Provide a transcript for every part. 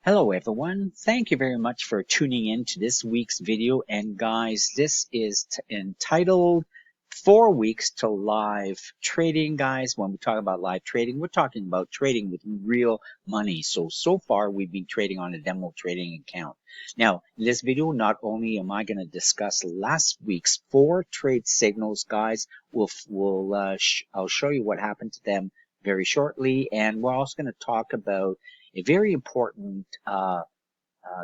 Hello everyone, thank you very much for tuning in to this week's video. And guys, this is entitled 4 weeks to live trading. Guys, when we talk about live trading, we're talking about trading with real money. So far we've been trading on a demo trading account. Now, in this video, not only am I going to discuss last week's 4 trade signals, guys, I'll show you what happened to them very shortly. And we're also going to talk about a very important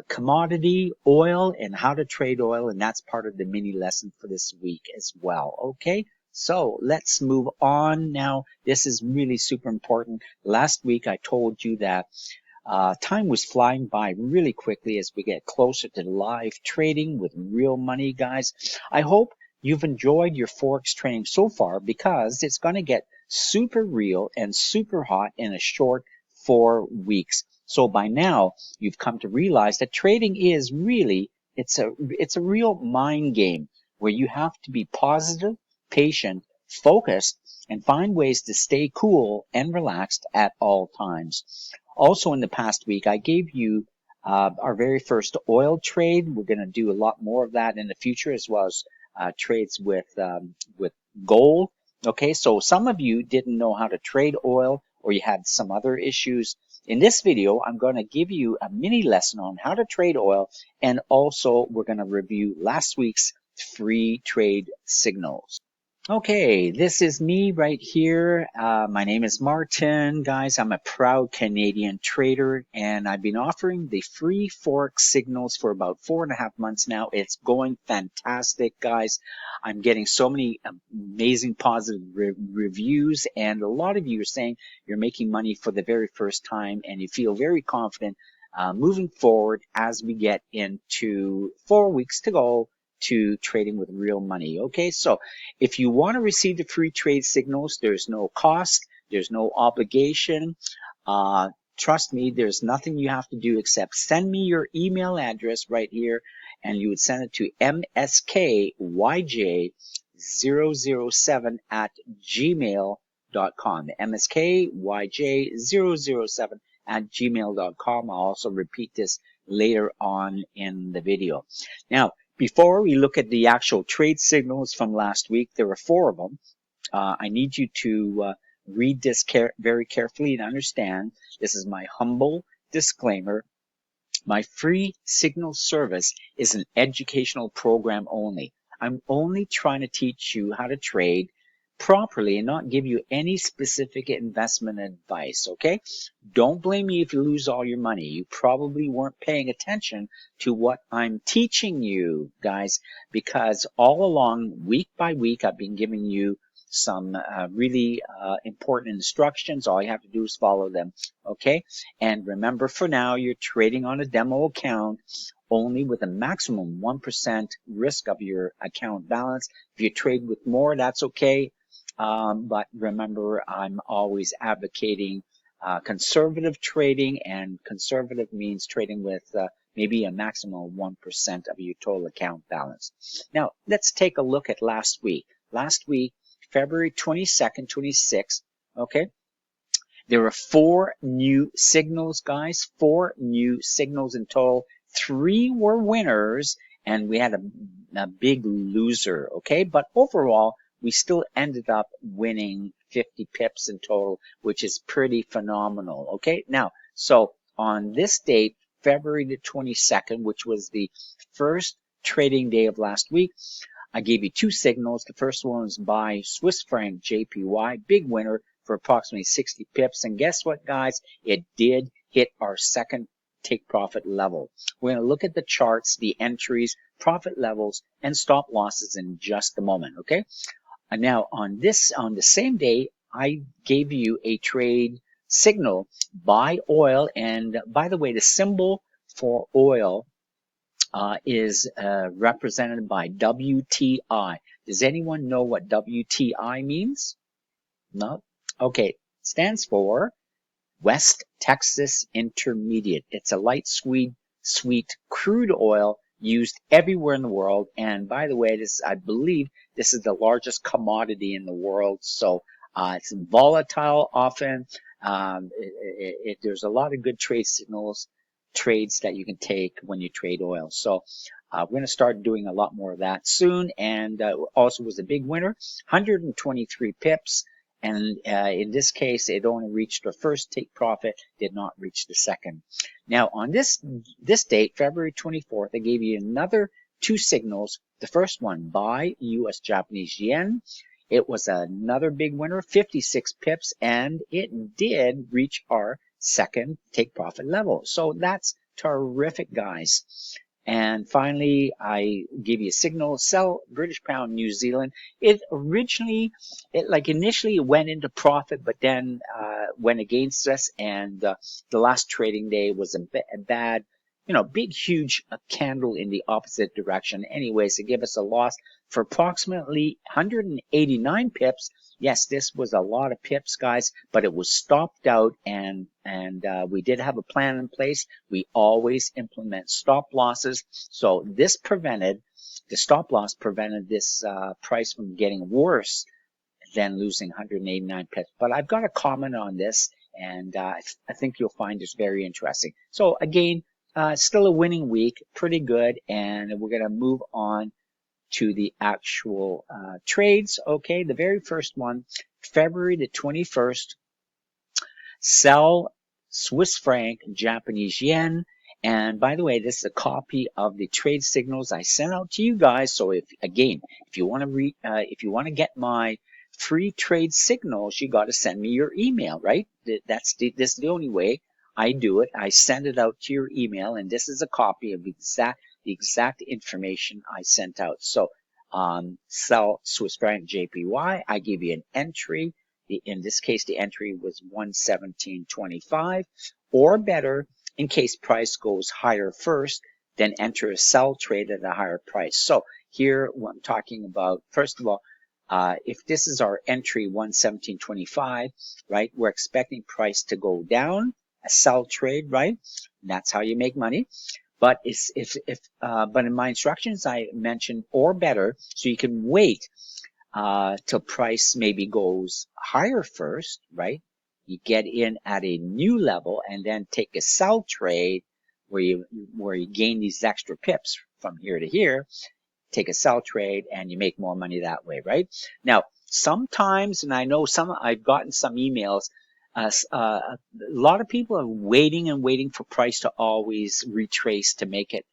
commodity, oil, and how to trade oil, and that's part of the mini lesson for this week as well. Okay, so let's move on now. This is really super important. Last week I told you that time was flying by really quickly as we get closer to live trading with real money, guys. I hope you've enjoyed your Forex training so far, because it's going to get super real and super hot in a short 4 weeks. So by now you've come to realize that trading is really, it's a real mind game where you have to be positive, patient, focused, and find ways to stay cool and relaxed at all times. Also, in the past week, I gave you our very first oil trade. We're going to do a lot more of that in the future, as well as trades with gold. Okay, so some of you didn't know how to trade oil, or you had some other issues. In this video, I'm going to give you a mini lesson on how to trade oil, and also we're going to review last week's free trade signals. Okay, this is me right here. My name is Martin. Guys, I'm a proud Canadian trader, and I've been offering the free Forex signals for about 4.5 months now. It's going fantastic, guys. I'm getting so many amazing positive reviews, and a lot of you are saying you're making money for the very first time, and you feel very confident moving forward as we get into 4 weeks to go to trading with real money. Okay, so if you want to receive the free trade signals, there's no cost, there's no obligation. Trust me, there's nothing you have to do except send me your email address right here, and you would send it to mskyj007 at gmail.com. mskyj007 at gmail.com. I'll also repeat this later on in the video. Now, before we look at the actual trade signals from last week, there were 4 of them. I need you to read this very carefully and understand. This is my humble disclaimer. My free signal service is an educational program only. I'm only trying to teach you how to trade properly and not give you any specific investment advice, okay? Don't blame me if you lose all your money. You probably weren't paying attention to what I'm teaching you, guys, because all along, week by week, I've been giving you some really important instructions. All you have to do is follow them, okay? And remember, for now, you're trading on a demo account only with a maximum 1% risk of your account balance. If you trade with more, that's okay. But remember, I'm always advocating conservative trading, and conservative means trading with maybe a maximum of 1% of your total account balance. Now, let's take a look at last week. Last week, February 22nd, 26th, okay? There were 4 new signals, guys, 4 new signals in total. 3 were winners, and we had a big loser, okay? But overall, we still ended up winning 50 pips in total, which is pretty phenomenal, okay? Now, so on this date, February the 22nd, which was the first trading day of last week, I gave you 2 signals. The first one was buy Swiss franc JPY, big winner for approximately 60 pips. And guess what, guys? It did hit our second take profit level. We're going to look at the charts, the entries, profit levels, and stop losses in just a moment, okay? And now on the same day, I gave you a trade signal, buy oil. And by the way, the symbol for oil is represented by WTI. Does anyone know what WTI means? No? Okay, stands for West Texas Intermediate. It's a light sweet crude oil used everywhere in the world. And by the way, I believe this is the largest commodity in the world. So it's volatile often. There's a lot of good trade signals trades that you can take when you trade oil. So we're going to start doing a lot more of that soon. And also was a big winner, 123 pips. And in this case, it only reached the first take profit, did not reach the second. Now, on this date, February 24th, I gave you another two signals. The first one, buy US Japanese yen. It was another big winner, 56 pips, and it did reach our second take profit level. So that's terrific, guys. And finally, I give you a signal, sell British pound New Zealand. It originally, initially it went into profit, but then went against us. And the last trading day was a bad, big, huge candle in the opposite direction. Anyways, it gave us a loss for approximately 189 pips. Yes, this was a lot of pips, guys, but it was stopped out, and we did have a plan in place. We always implement stop losses. So the stop loss prevented this price from getting worse than losing 189 pips. But I've got a comment on this, and I think you'll find this very interesting. So again, still a winning week, pretty good, and we're going to move on to the actual trades. Okay, the very first one, February the 21st, sell Swiss franc Japanese yen. And by the way, this is a copy of the trade signals I sent out to you guys. So if you want to get my free trade signals, you got to send me your email, right? This is the only way I do it. I send it out to your email, and this is a copy of the exact information I sent out. So sell Swiss franc JPY. I give you an entry. In this case, the entry was 117.25 or better. In case price goes higher first, then enter a sell trade at a higher price. So here, what I'm talking about, first of all, if this is our entry 117.25, right, we're expecting price to go down, a sell trade, right? And that's how you make money. But but in my instructions, I mentioned or better, so you can wait till price maybe goes higher first, right? You get in at a new level and then take a sell trade where you gain these extra pips from here to here. Take a sell trade and you make more money that way, right? Now, sometimes, and I know I've gotten some emails. A lot of people are waiting and waiting for price to always retrace to make it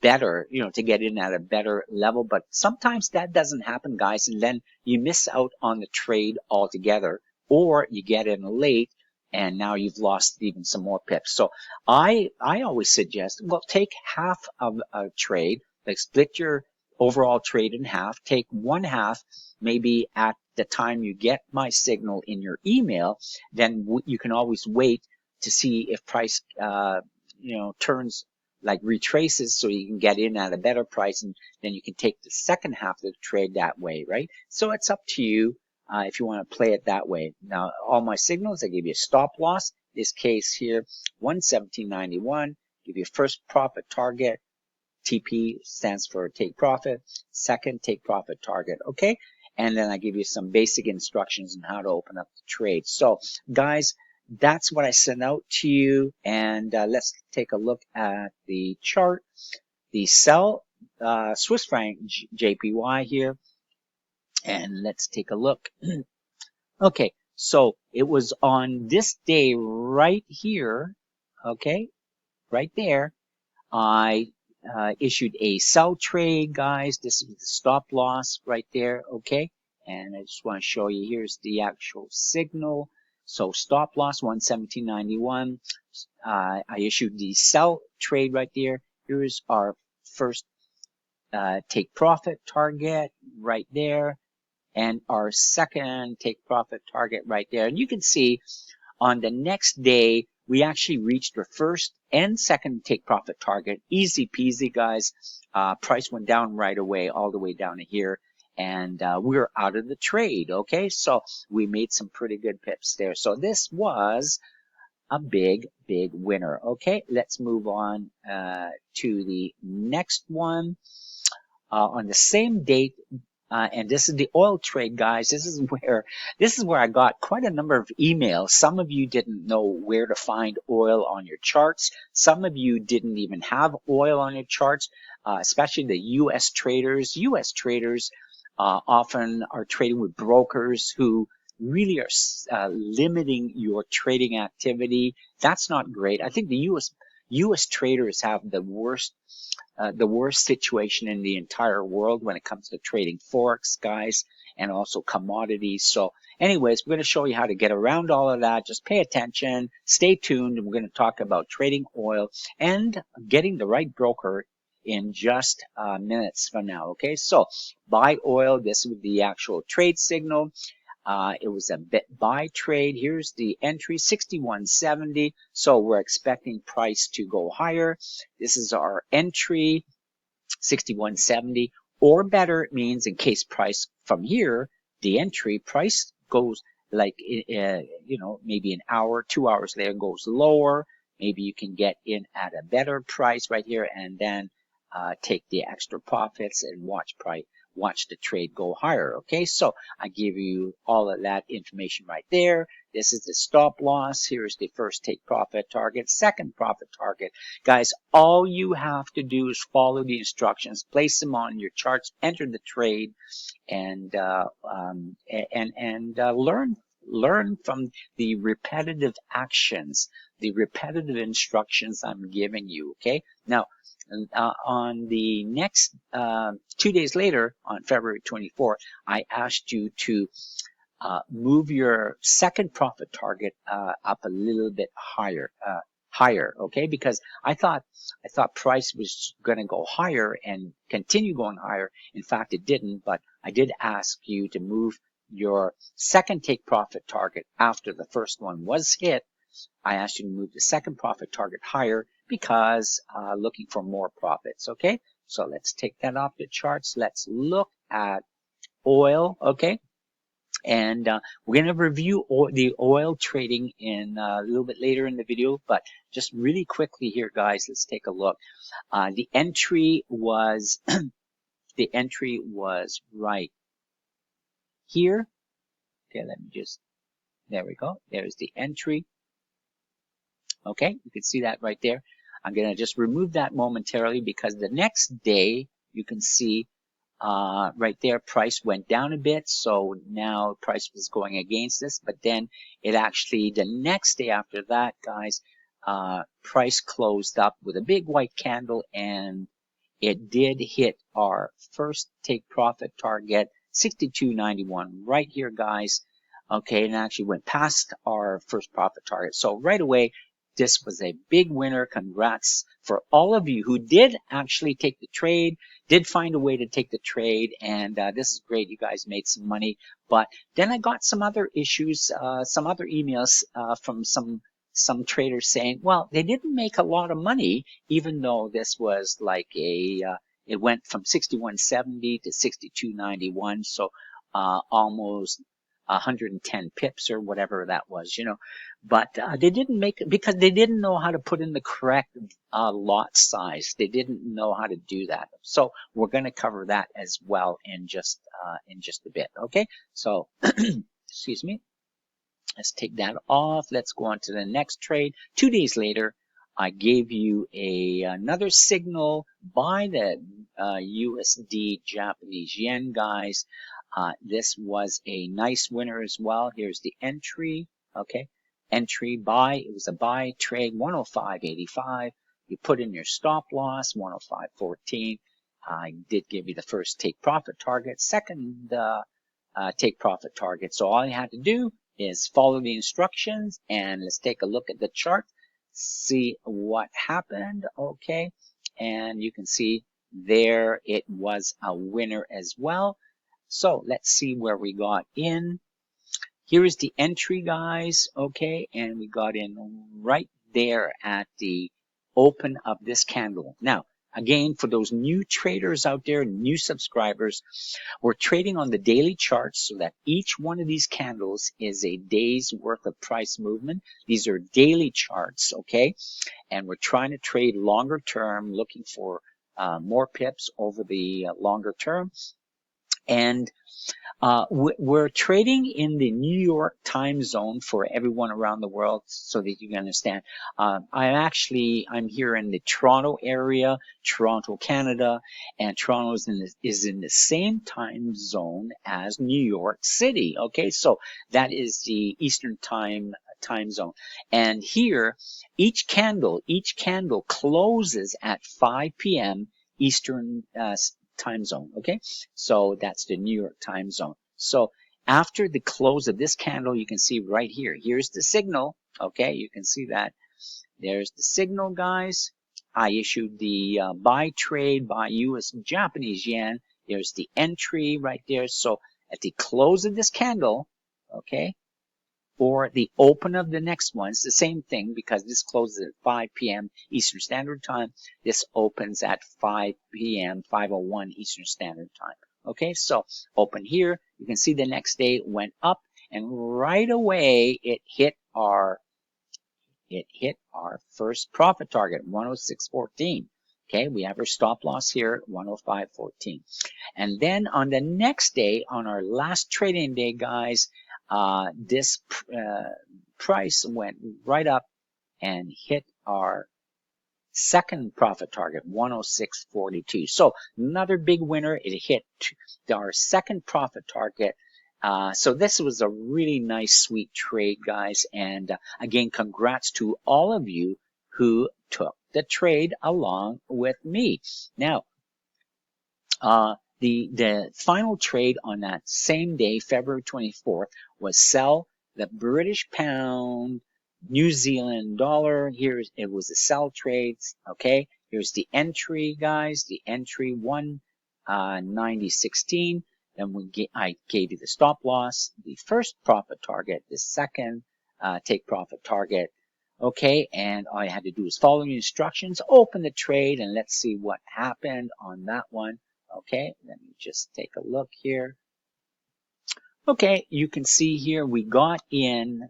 better, to get in at a better level. But sometimes that doesn't happen, guys, and then you miss out on the trade altogether, or you get in late and now you've lost even some more pips. So I always suggest, well, take half of a trade, like split your overall trade in half, take one half maybe at the time you get my signal in your email, then you can always wait to see if price turns, like retraces, so you can get in at a better price, and then you can take the second half of the trade that way, right? So it's up to you if you want to play it that way. Now, all my signals, I give you a stop loss. This case here, 117.91, give you first profit target. TP stands for take profit. Second, take profit target. Okay, and then I give you some basic instructions on how to open up the trade. So, guys, that's what I sent out to you, and let's take a look at the chart. The sell Swiss franc JPY here, and let's take a look. Okay, so it was on this day right here, okay, right there, I issued a sell trade, guys. This is the stop loss right there, okay? And I just want to show you, here's the actual signal. So stop loss 117.91. I issued the sell trade right there. Here's our first take profit target right there, and our second take profit target right there. And you can see on the next day, we actually reached our first and second take profit target. Easy peasy, guys. Price went down right away, all the way down to here. And we're out of the trade, okay? So we made some pretty good pips there. So this was a big, big winner, okay? Let's move on to the next one. On the same date, And this is the oil trade, guys. This is where I got quite a number of emails. Some of you didn't know where to find oil on your charts. Some of you didn't even have oil on your charts, especially the U.S. traders. U.S. traders often are trading with brokers who really are limiting your trading activity. That's not great. I think the U.S. traders have the worst situation in the entire world when it comes to trading Forex, guys, and also commodities. So anyways, we're going to show you how to get around all of that. Just pay attention, stay tuned, and we're going to talk about trading oil and getting the right broker in just minutes from now. Okay, so buy oil. This would be the actual trade signal. It was a buy trade. Here's the entry, 61.70. So we're expecting price to go higher. This is our entry, 61.70 or better. It means in case price from here, the entry price goes like, maybe an hour, 2 hours later goes lower. Maybe you can get in at a better price right here and then take the extra profits and watch the trade go higher. Okay, so I give you all of that information right there. This is the stop loss. Here's the first take profit target, second profit target. Guys, all you have to do is follow the instructions, place them on your charts, enter the trade, and learn from the repetitive actions, the repetitive instructions I'm giving you. Okay, now on the next 2 days later, on February 24th, I asked you to move your second profit target up a little bit higher, okay? Because I thought price was going to go higher and continue going higher. In fact, it didn't, but I did ask you to move your second take profit target after the first one was hit. I asked you to move the second profit target higher because looking for more profits, okay? So let's take that off the charts. Let's look at oil, okay? And we're going to review the oil trading in a little bit later in the video, but just really quickly here, guys, let's take a look. The entry was right here. Okay, there we go. There's the entry. Okay, you can see that right there. I'm going to just remove that momentarily because the next day you can see right there price went down a bit, so now price was going against this, but then it actually the next day after that, guys, price closed up with a big white candle and it did hit our first take profit target, 62.91 right here, guys. Okay, and actually went past our first profit target. So right away, this was a big winner. Congrats for all of you who did actually take the trade, did find a way to take the trade, and this is great. You guys made some money. But then I got some other issues, some other emails from some traders saying, well, they didn't make a lot of money, even though this was like it went from 61.70 to 62.91, so almost 110 pips or whatever that was, but they didn't make it because they didn't know how to put in the correct lot size. They didn't know how to do that. So we're going to cover that as well in just a bit. Okay, so excuse me. Let's take that off. Let's go on to the next trade. 2 days later, I gave you another signal by the USD Japanese yen, guys. This was a nice winner as well. Here's the entry. Okay, entry buy. It was a buy trade, 105.85. You put in your stop loss, 105.14. I did give you the first take profit target, second take profit target. So all you had to do is follow the instructions, and let's take a look at the chart, see what happened. Okay, and you can see there it was a winner as well. So let's see where we got in. Here is the entry, guys. Okay, and we got in right there at the open of this candle. Now, again, for those new traders out there, new subscribers, we're trading on the daily charts so that each one of these candles is a day's worth of price movement. These are daily charts, okay? And we're trying to trade longer term, looking for more pips over the longer term. And we're trading in the New York time zone for everyone around the world so that you can understand. I'm here in the Toronto area, Toronto, Canada, and Toronto is in the same time zone as New York City. Okay, so that is the Eastern time zone. And here, each candle closes at 5 p.m. Eastern time zone. Okay, so that's the New York time zone. So after the close of this candle, you can see right here. Here's the signal. Okay, you can see that. There's the signal, guys. I issued the buy trade by US Japanese yen. There's the entry right there. So at the close of this candle, okay, or the open of the next one, it's the same thing because this closes at 5 p.m. Eastern Standard Time. This opens at 5 p.m. 5:01 Eastern Standard Time. Okay, so open here. You can see the next day it went up, and right away it hit our first profit target, 106.14. Okay, we have our stop loss here at 105.14. And then on the next day, on our last trading day, guys, this price went right up and hit our second profit target, 106.42. So another big winner. It hit our second profit target. So this was a really nice, sweet trade, guys. And again, congrats to all of you who took the trade along with me. Now, the final trade on that same day, February 24th, was sell the British pound, New Zealand dollar. Here it was a sell trade. Okay, here's the entry, guys. The entry 190.16. Then I gave you the stop loss, the first profit target, the second take profit target. Okay, and all I had to do is follow the instructions, open the trade, and let's see what happened on that one. Okay, let me just take a look here. Okay, you can see here we got in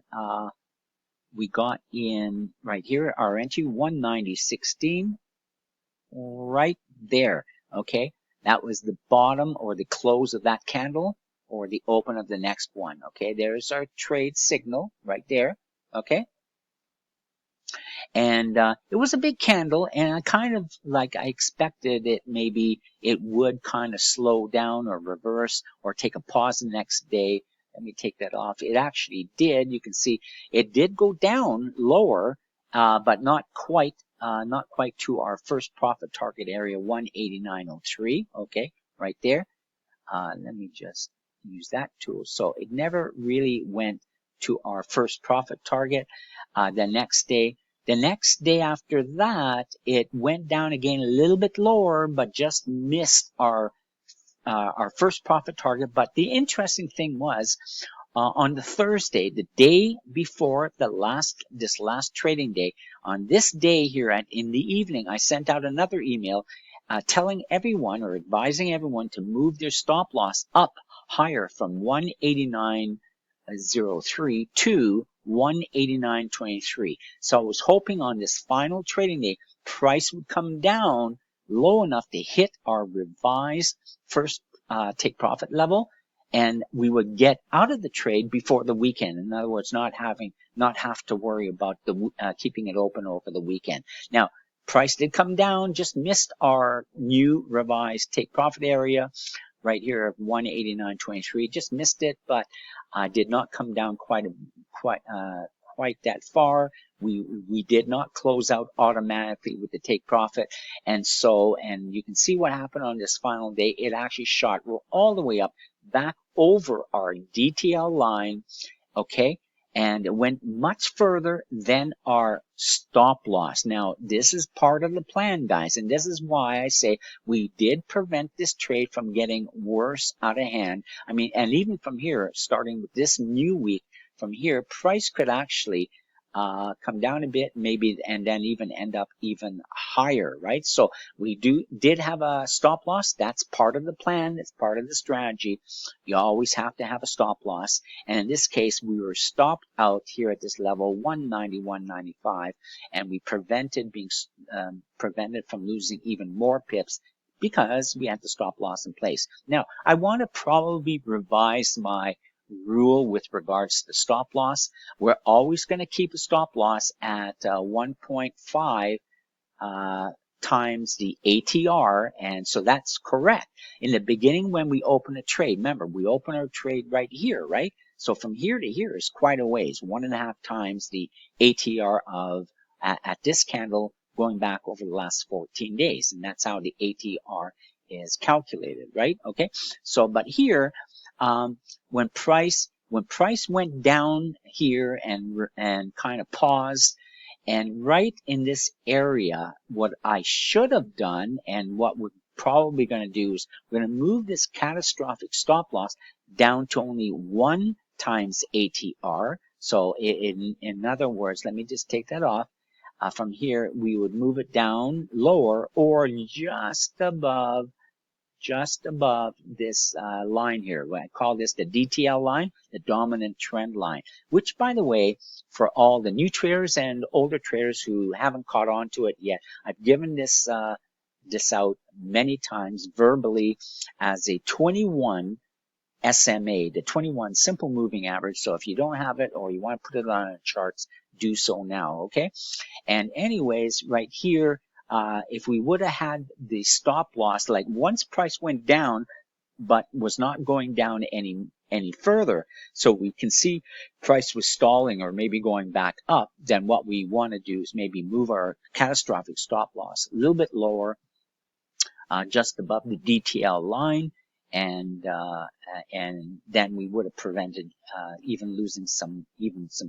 right here our entry 190.16 right there. Okay, that was the bottom or the close of that candle or the open of the next one. Okay, there's our trade signal right there. Okay. And it was a big candle, and I expected it, maybe it would kind of slow down or reverse or take a pause the next day. Let me take that off. It actually did. You can see it did go down lower, but not quite to our first profit target area, 189.03. Okay, right there. Let me just use that tool. So it never really went to our first profit target. The next day after that, it went down again a little bit lower, but just missed our first profit target. But the interesting thing was, on the Thursday, the day before this last trading day, on this day here in the evening, I sent out another email telling everyone or advising everyone to move their stop loss up higher from 189.03 to 189.23. So I was hoping on this final trading day, price would come down low enough to hit our revised first take profit level, and we would get out of the trade before the weekend. In other words, not have to worry about keeping it open over the weekend. Now, price did come down, just missed our new revised take profit area right here of 189.23. Just missed it, but did not come down quite that far. We did not close out automatically with the take profit, and you can see what happened on this final day. It actually shot all the way up back over our DTL line, okay, and it went much further than our stop loss. Now, this is part of the plan, guys, and this is why I say we did prevent this trade from getting worse out of hand. I mean, and even from here, starting with this new week, from here, price could actually come down a bit, maybe, and then even end up even higher, right? So we did have a stop loss. That's part of the plan. That's part of the strategy. You always have to have a stop loss. And in this case, we were stopped out here at this level, 190.195, and we prevented from losing even more pips because we had the stop loss in place. Now, I want to probably revise my rule with regards to the stop loss. We're always going to keep a stop loss at 1.5 times the ATR, and so that's correct. In the beginning, when we open a trade, remember, we open our trade right here, right? So from here to here is quite a ways, 1.5 times the ATR of at this candle going back over the last 14 days, and that's how the ATR is calculated, right? Okay, so but here, when price went down here and kind of paused. And right in this area, what I should have done and what we're probably going to do is we're going to move this catastrophic stop loss down to only 1 times ATR. So in other words, let me just take that off. From here, we would move it down lower or just above this line here. I call this the DTL line, the dominant trend line, which, by the way, for all the new traders and older traders who haven't caught on to it yet, I've given this out many times verbally as a 21 SMA, the 21 simple moving average. So if you don't have it or you want to put it on charts, do so now, okay? And anyways, right here, if we would have had the stop loss, like once price went down, but was not going down any further, so we can see price was stalling or maybe going back up, then what we want to do is maybe move our catastrophic stop loss a little bit lower, just above the DTL line, and then we would have prevented even losing some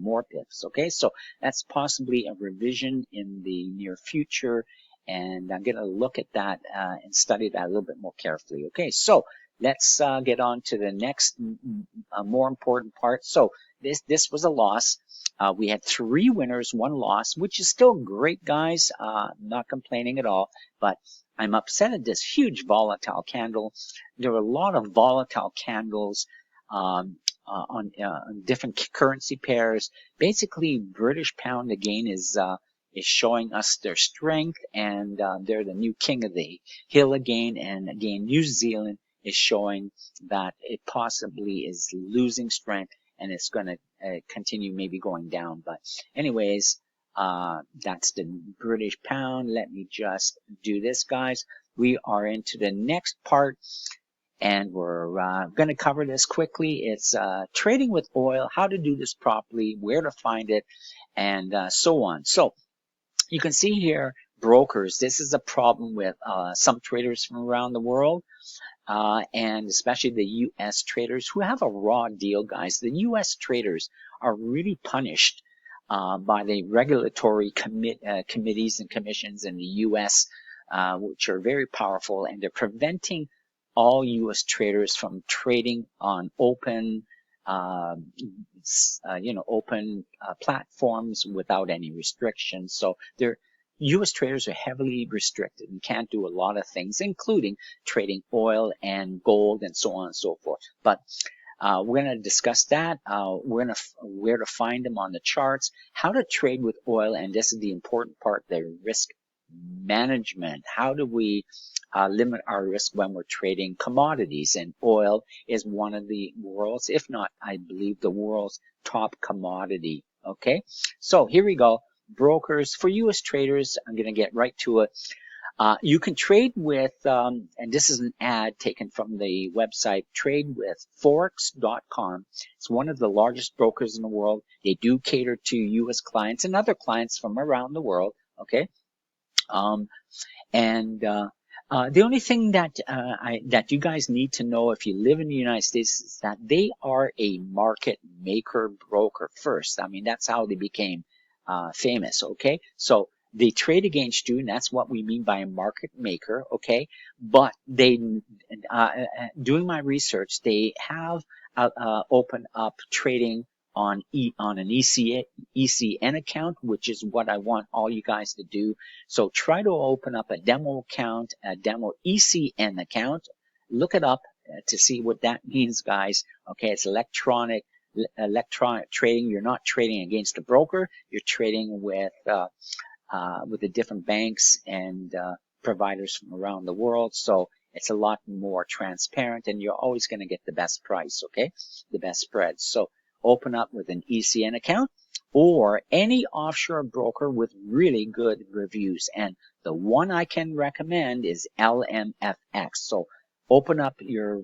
more pips. Okay, so that's possibly a revision in the near future, and I'm going to look at that and study that a little bit more carefully. Okay, so let's get on to the next more important part. So this was a loss. We had 3 winners, 1 loss, which is still great, guys. Not complaining at all, but I'm upset at this huge volatile candle. There were a lot of volatile candles on different currency pairs. Basically, British pound again is showing us their strength, and they're the new king of the hill again. And again, New Zealand is showing that it possibly is losing strength, and it's going to continue maybe going down. But anyways, that's the British pound. Let me just do this, guys. We are into the next part, and we're going to cover this quickly. It's trading with oil, how to do this properly, where to find it, and so on. So you can see here, brokers. This is a problem with some traders from around the world. And especially the U.S. traders who have a raw deal, guys. The U.S. traders are really punished by the regulatory committees and commissions in the U.S., which are very powerful, and they're preventing all U.S. traders from trading on open, open platforms without any restrictions. So U.S. traders are heavily restricted and can't do a lot of things, including trading oil and gold and so on and so forth. But we're going to discuss that. Where to find them on the charts, how to trade with oil, and this is the important part, the risk management. How do we limit our risk when we're trading commodities? And oil is one of the world's, if not, I believe, the world's top commodity. Okay, so here we go. Brokers for U.S. traders. I'm going to get right to it. You can trade with, and this is an ad taken from the website, tradewithforex.com. It's one of the largest brokers in the world. They do cater to U.S. clients and other clients from around the world. Okay, the only thing that that you guys need to know if you live in the United States is that they are a market maker broker first. I mean, that's how they became famous. Okay, so they trade against you, and that's what we mean by a market maker. Okay, but they, doing my research, they have opened up trading on an ECN account, which is what I want all you guys to do. So try to open up a demo account, a demo ECN account. Look it up to see what that means, guys. Okay, it's electronic trading. You're not trading against a broker. You're trading with the different banks and providers from around the world. So it's a lot more transparent, and you're always going to get the best price, okay? The best spreads. So open up with an ECN account or any offshore broker with really good reviews. And the one I can recommend is LMFX. So open up your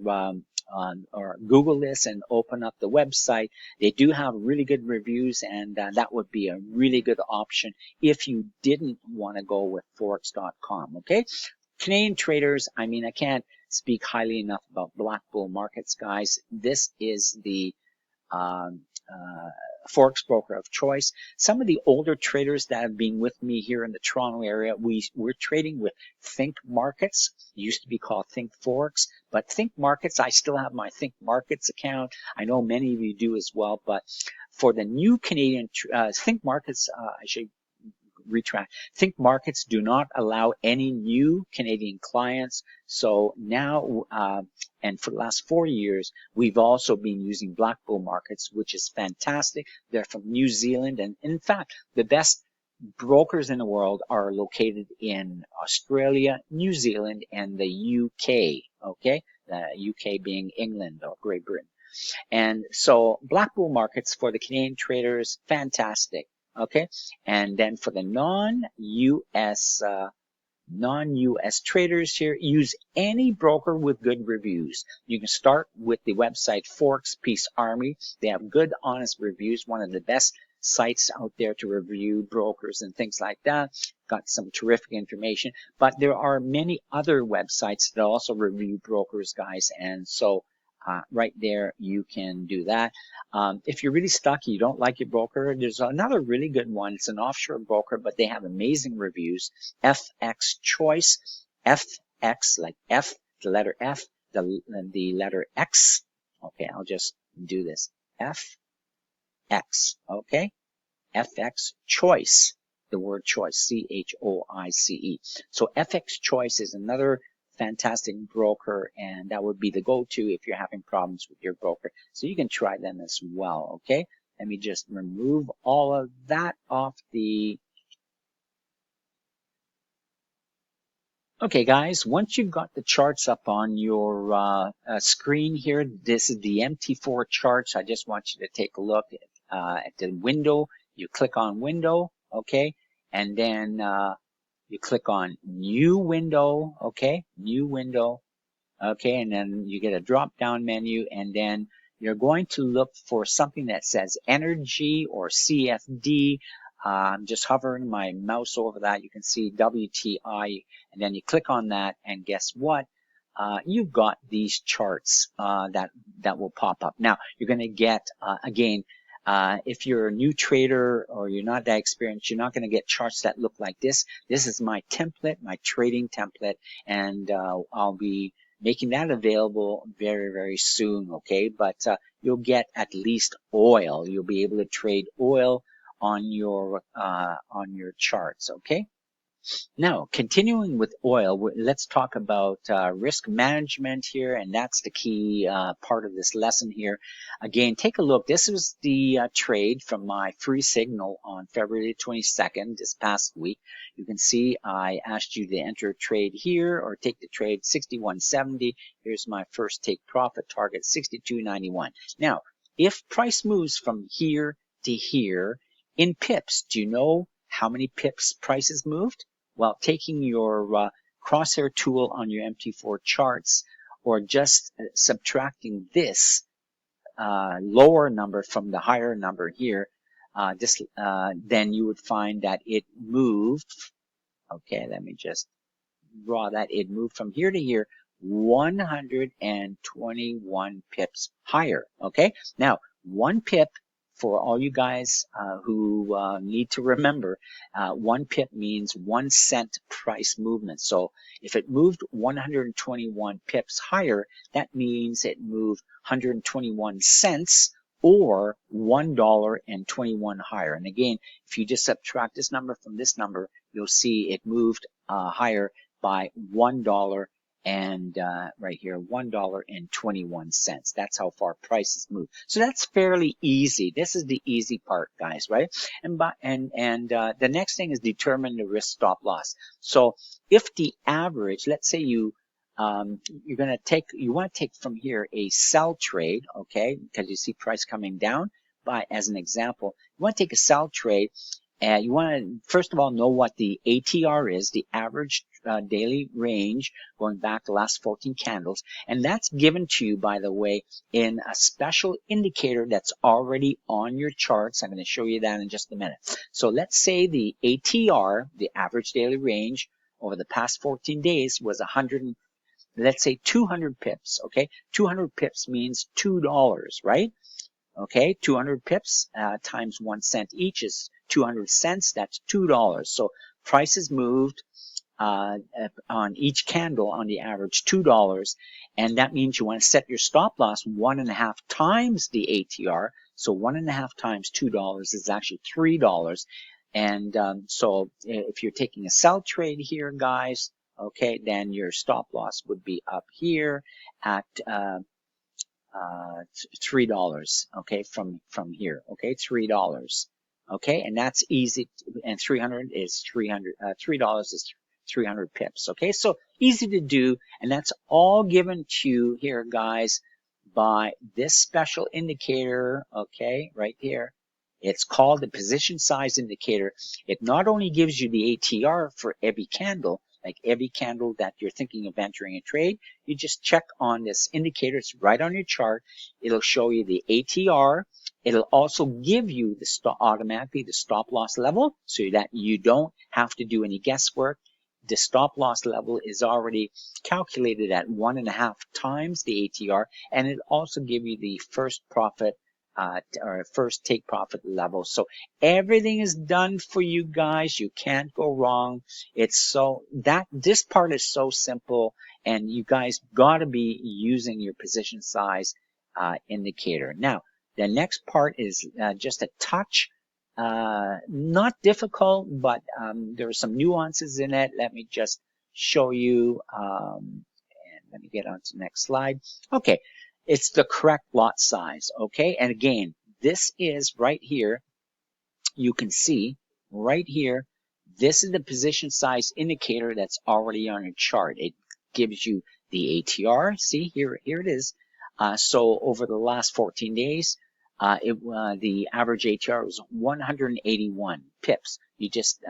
or Google this and open up the website. They do have really good reviews, and that would be a really good option if you didn't want to go with Forex.com, okay? Canadian traders, I mean, I can't speak highly enough about Black Bull Markets, guys. This is the Forex broker of choice. Some of the older traders that have been with me here in the Toronto area, we're trading with Think Markets. It used to be called Think Forex, but Think Markets, I still have my Think Markets account. I know many of you do as well, but for the new Canadian Think Markets, I should retract. Think Markets do not allow any new Canadian clients. So now, and for the last 4 years, we've also been using Black Bull Markets, which is fantastic. They're from New Zealand. And in fact, the best brokers in the world are located in Australia, New Zealand, and the UK. Okay. The UK being England or Great Britain. And so Black Bull Markets for the Canadian traders, fantastic. Okay, and then for the non-US traders here, use any broker with good reviews. You can start with the website Forex Peace Army. They have good, honest reviews. One of the best sites out there to review brokers and things like that. Got some terrific information. But there are many other websites that also review brokers, guys, and so right there, you can do that. If you're really stuck, you don't like your broker, there's another really good one. It's an offshore broker, but they have amazing reviews. FX Choice, FX, like F, the letter F, the letter X. Okay, I'll just do this. FX, okay? FX Choice, the word choice, C-H-O-I-C-E. So FX Choice is another fantastic broker, and that would be the go-to if you're having problems with your broker. So you can try them as well, okay? Let me just remove all of that off the... Okay, guys, once you've got the charts up on your screen here, this is the MT4 charts. I just want you to take a look at the window. You click on window, okay? And then you click on new window, okay? New window, okay? And then you get a drop down menu, and then you're going to look for something that says energy or CFD. I'm just hovering my mouse over that. You can see WTI, and then you click on that, and guess what? You've got these charts that will pop up. Now, you're going to get, again, if you're a new trader or you're not that experienced, you're not going to get charts that look like this. This is my template, my trading template, and I'll be making that available very, very soon, okay? But you'll get at least oil. You'll be able to trade oil on your charts, okay? Now, continuing with oil, let's talk about risk management here, and that's the key part of this lesson here. Again, take a look. This was the trade from my free signal on February 22nd, this past week. You can see I asked you to enter a trade here or take the trade 61.70. Here's my first take profit target, 62.91. Now, if price moves from here to here in pips, do you know how many pips prices moved? Well, taking your crosshair tool on your MT4 charts or just subtracting this lower number from the higher number here, then you would find that it moved. Okay, let me just draw that. It moved from here to here 121 pips higher. Okay, now 1 pip. For all you guys who need to remember, 1 pip means 1 cent price movement. So if it moved 121 pips higher, that means it moved 121 cents or $1.21 higher. And again, if you just subtract this number from this number, you'll see it moved higher by $1.21. and right here $1.21. That's how far prices move. So that's fairly easy. This is the easy part, guys, right? The next thing is determine the risk stop loss. So if the average, let's say you you want to take from here a sell trade, okay, because you see price coming down. By as an example, you want to take a sell trade. And you want to, first of all, know what the ATR is, the average daily range, going back the last 14 candles. And that's given to you, by the way, in a special indicator that's already on your charts. I'm going to show you that in just a minute. So let's say the ATR, the average daily range, over the past 14 days was 100, let's say 200 pips, okay? 200 pips means $2, right? Okay, 200 pips times 1 cent each is 200 cents. That's $2. So prices moved on each candle on the average $2, and that means you want to set your stop loss 1.5 times the ATR. So 1.5 times $2 is actually $3. And so if you're taking a sell trade here, guys, okay, then your stop loss would be up here at $3, okay, from here, okay, $3, okay, and that's easy, and 300 is 300, $3 is 300 pips, okay, so easy to do, and that's all given to you here, guys, by this special indicator, okay, right here. It's called the position size indicator. It not only gives you the ATR for every candle, like every candle that you're thinking of entering a trade, you just check on this indicator. It's right on your chart. It'll show you the ATR. It'll also give you automatically the stop loss level so that you don't have to do any guesswork. The stop loss level is already calculated at 1.5 times the ATR, and it also give you the first profit or first take profit level. So everything is done for you guys. You can't go wrong. It's so that this part is so simple, and you guys got to be using your position size indicator. Now, the next part is just a touch, not difficult, but there are some nuances in it. Let me just show you. And let me get on to the next slide. Okay. It's the correct lot size, okay? And again, this is right here. You can see right here, this is the position size indicator that's already on your chart. It gives you the ATR. See, here it is. So over the last 14 days, the average ATR was 181 pips. You just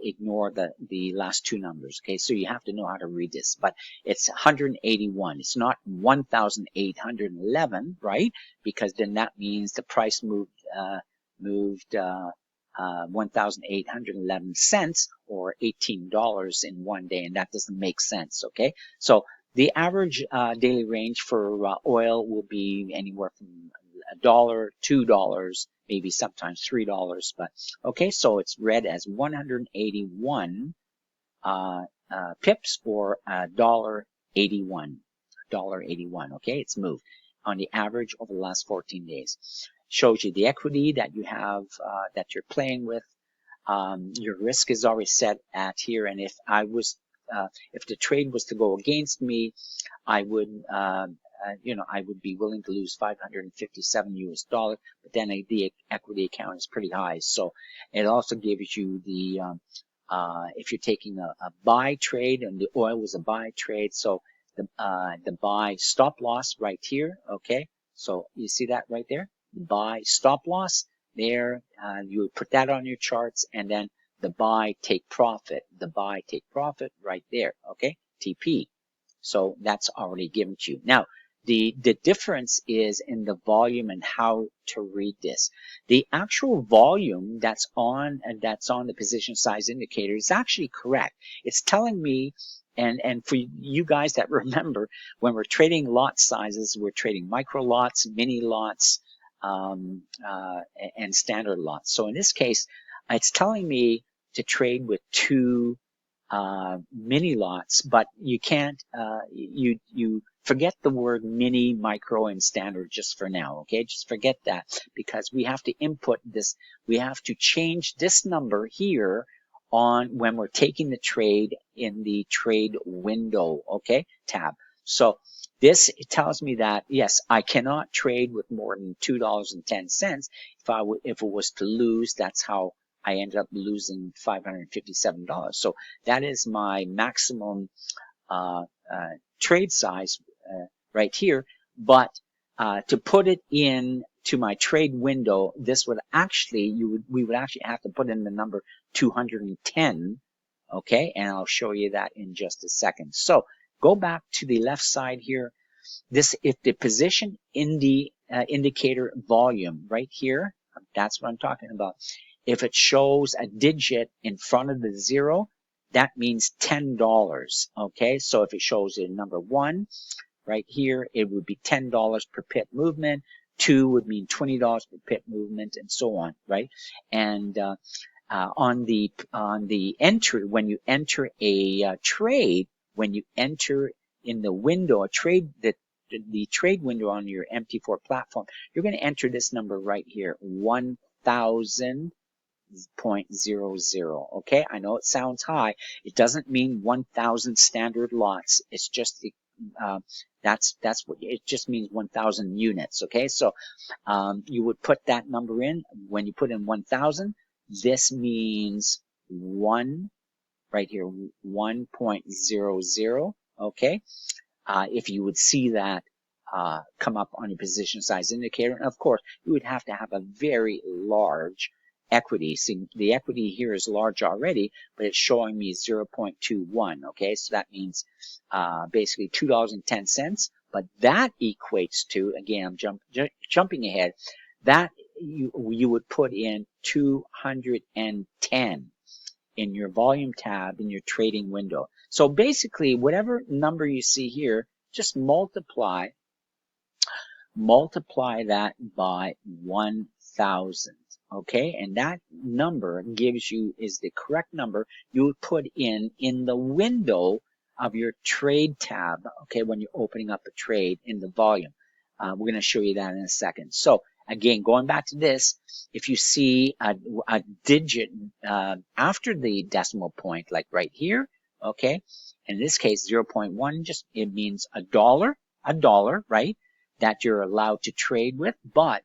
ignore the last two numbers, okay? So you have to know how to read this, but it's 181. It's not 1,811, right? Because then that means the price moved 1,811 cents or $18 in one day, and that doesn't make sense, okay? So the average daily range for oil will be anywhere from $1, $2, maybe sometimes $3, but okay, so it's read as 181 pips or $1.81. $1.81, okay, it's moved on the average over the last 14 days. Shows you the equity that you have, that you're playing with. Your risk is already set at here, and if the trade was to go against me, I would, I would be willing to lose 557 US dollars, but then the equity account is pretty high. So it also gives you the, if you're taking a buy trade, and the oil was a buy trade, so the buy stop loss right here, okay? So you see that right there? Buy stop loss there, you would put that on your charts, and then the buy take profit right there, okay? TP. So that's already given to you. Now, the difference is in the volume and how to read this. The actual volume that's on the position size indicator is actually correct. It's telling me, and for you guys that remember, when we're trading lot sizes, we're trading micro lots, mini lots, and standard lots. So in this case, it's telling me to trade with two mini lots, but you can't, you forget the word mini, micro, and standard just for now, okay? Just forget that, because we have to input this, we have to change this number here on when we're taking the trade in the trade window, okay, tab. So this tells me that, yes, I cannot trade with more than $2.10. If it was to lose, that's how I ended up losing $557. So that is my maximum trade size right here. But to put it in to my trade window, this would actually, we would actually have to put in the number 210. Okay, and I'll show you that in just a second. So go back to the left side here. If the position in the indicator volume right here, that's what I'm talking about. If it shows a digit in front of the zero, that means $10. Okay, so if it shows a number 1 right here, it would be $10 per pip movement. 2 would mean $20 per pip movement, and so on, right? And on the entry, when you enter a trade, when you enter in the window, the trade window on your MT4 platform, you're going to enter this number right here, 1,000.00. Okay, I know it sounds high. It doesn't mean 1,000 standard lots. It's just the that's what it just means, 1,000 units. Okay, so you would put that number in. When you put in 1,000, this means 1 right here, 1.00. Okay, if you would see that come up on your position size indicator, and of course you would have to have a very large equity. See, the equity here is large already, but it's showing me 0.21. Okay, so that means basically $2.10. But that equates to, again, I'm jumping ahead, that you would put in 210 in your volume tab in your trading window. So basically, whatever number you see here, just multiply that by 1,000. Okay, and that number is the correct number you would put in the window of your trade tab. Okay, when you're opening up a trade in the volume. We're going to show you that in a second. So again, going back to this, if you see a digit after the decimal point, like right here, okay, in this case 0.1, it means a dollar, right, that you're allowed to trade with, but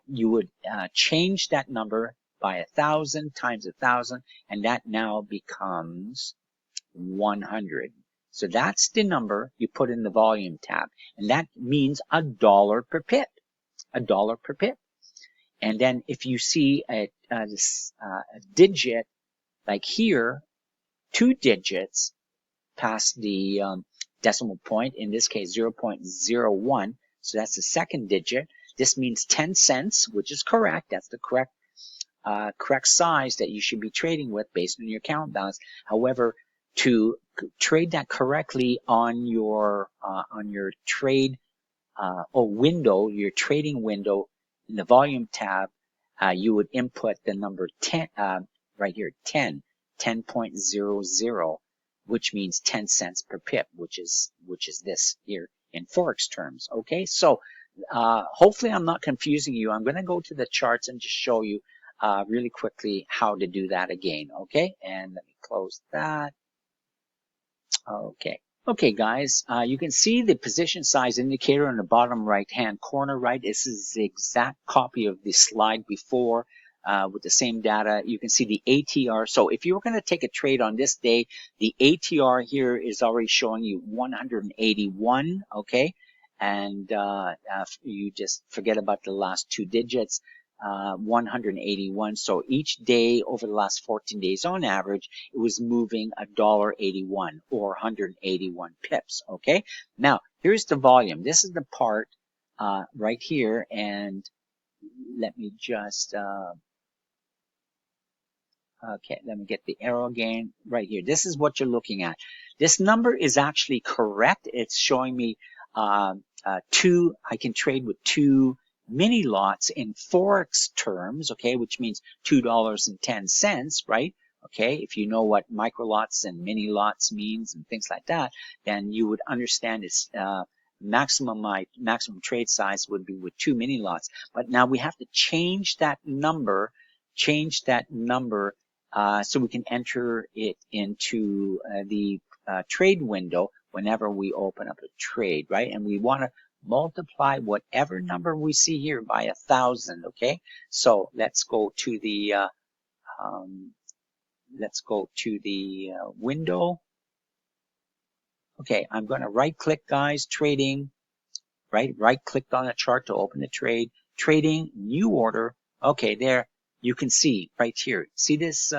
you would change that number by 1,000 times 1,000, and that now becomes 100. So that's the number you put in the volume tab, and that means $1 per pip, $1 per pip. And then if you see a digit like here, 2 digits past the decimal point, in this case 0.01, so that's the second digit. This means 10 cents, which is correct. That's the correct size that you should be trading with based on your account balance. However, to trade that correctly on your trade window, your trading window in the volume tab, you would input the number 10 right here, 10.00, which means 10 cents per pip, which is this here in Forex terms. Okay, so hopefully I'm not confusing you. I'm going to go to the charts and just show you really quickly how to do that again. Okay, and let me close that. Okay, guys, you can see the position size indicator in the bottom right hand corner, right? This is the exact copy of the slide before with the same data. You can see the ATR. So if you were going to take a trade on this day, the ATR here is already showing you 181, okay? And you just forget about the last 2 digits. 181. So each day over the last 14 days on average, it was moving $1.81 or 181 pips. Okay. Now here's the volume. This is the part right here, and let me just okay, let me get the arrow again right here. This is what you're looking at. This number is actually correct. It's showing me I can trade with 2 mini lots in Forex terms, okay, which means $2.10, right? Okay, if you know what micro lots and mini lots means and things like that, then you would understand its maximum trade size would be with 2 mini lots. But now we have to change that number so we can enter it into the trade window whenever we open up a trade, right? And we want to multiply whatever number we see here by 1,000. Okay, so let's go to the um, window. Okay, I'm going to right click, guys, trading. Right clicked on a chart to open the trade, trading, new order. Okay, there you can see right here. See this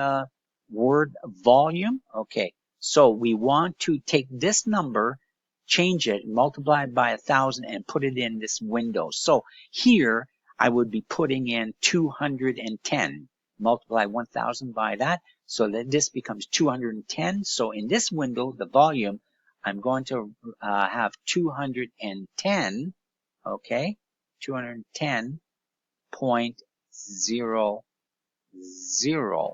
word volume? Okay, so we want to take this number, change it, multiply it by 1,000 and put it in this window. So here I would be putting in 210. Multiply 1,000 by that, so that this becomes 210. So in this window, the volume, I'm going to have 210, okay, 210.00,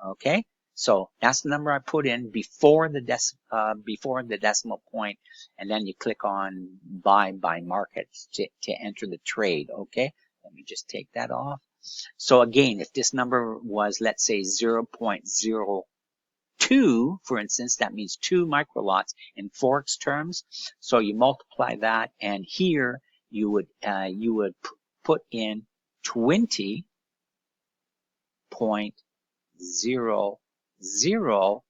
okay. So that's the number I put in before the decimal point, and then you click on buy by market to enter the trade, okay. Let me just take that off. So again, if this number was, let's say, 0.02, for instance, that means 2 microlots in Forex terms. So you multiply that, and here you would put in 20.00,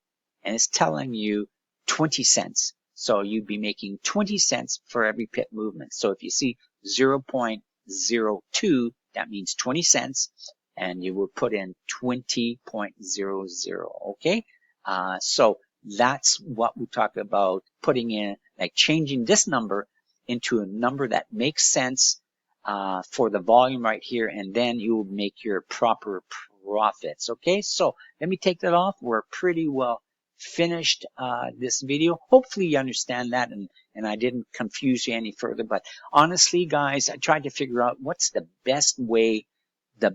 and it's telling you 20 cents. So you'd be making 20 cents for every pip movement. So if you see 0.02, that means 20 cents, and you would put in 20.00, okay? So that's what we talk about, putting in, like changing this number into a number that makes sense for the volume right here, and then you will make your proper profits. Okay, so let me take that off. We're pretty well finished this video. Hopefully you understand that, and I didn't confuse you any further. But honestly, guys, I tried to figure out what's the best way to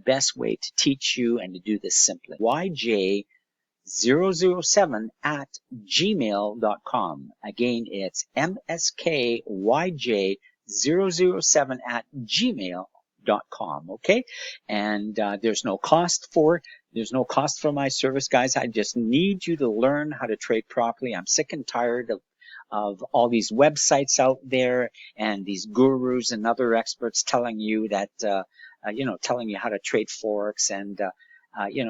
teach you and to do this simply. MSKYJ007@gmail.com. Again, it's MSKYJ007@gmail.com. Okay, and there's no cost for it. There's no cost for my service, guys. I just need you to learn how to trade properly. I'm sick and tired of all these websites out there and these gurus and other experts telling you that telling you how to trade Forex, and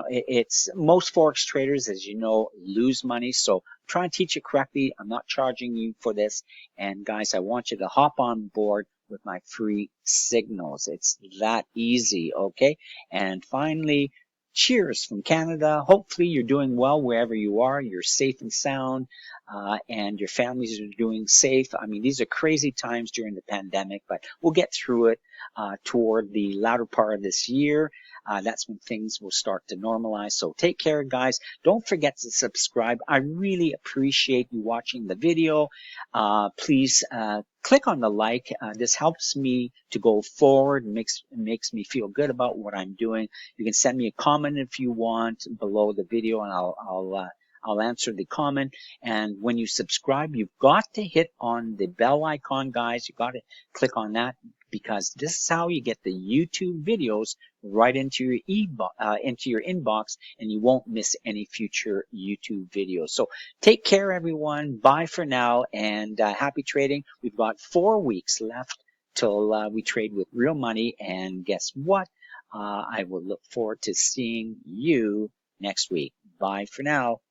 it's most Forex traders, as you know, lose money. So I'm trying to teach you correctly. I'm not charging you for this. And guys, I want you to hop on board with my free signals. It's that easy, okay? And finally, cheers from Canada. Hopefully you're doing well wherever you are. You're safe and sound, and your families are doing safe. I mean, these are crazy times during the pandemic, but we'll get through it toward the latter part of this year. That's when things will start to normalize. So take care, guys. Don't forget to subscribe. I really appreciate you watching the video. Please click on the like. This helps me to go forward, makes me feel good about what I'm doing. You can send me a comment if you want below the video, and I'll answer the comment. And when you subscribe, you've got to hit on the bell icon, guys. You've got to click on that, because this is how you get the YouTube videos right into your inbox, and you won't miss any future YouTube videos. So take care, everyone. Bye for now, and happy trading. We've got 4 weeks left till we trade with real money, and guess what? I will look forward to seeing you next week. Bye for now.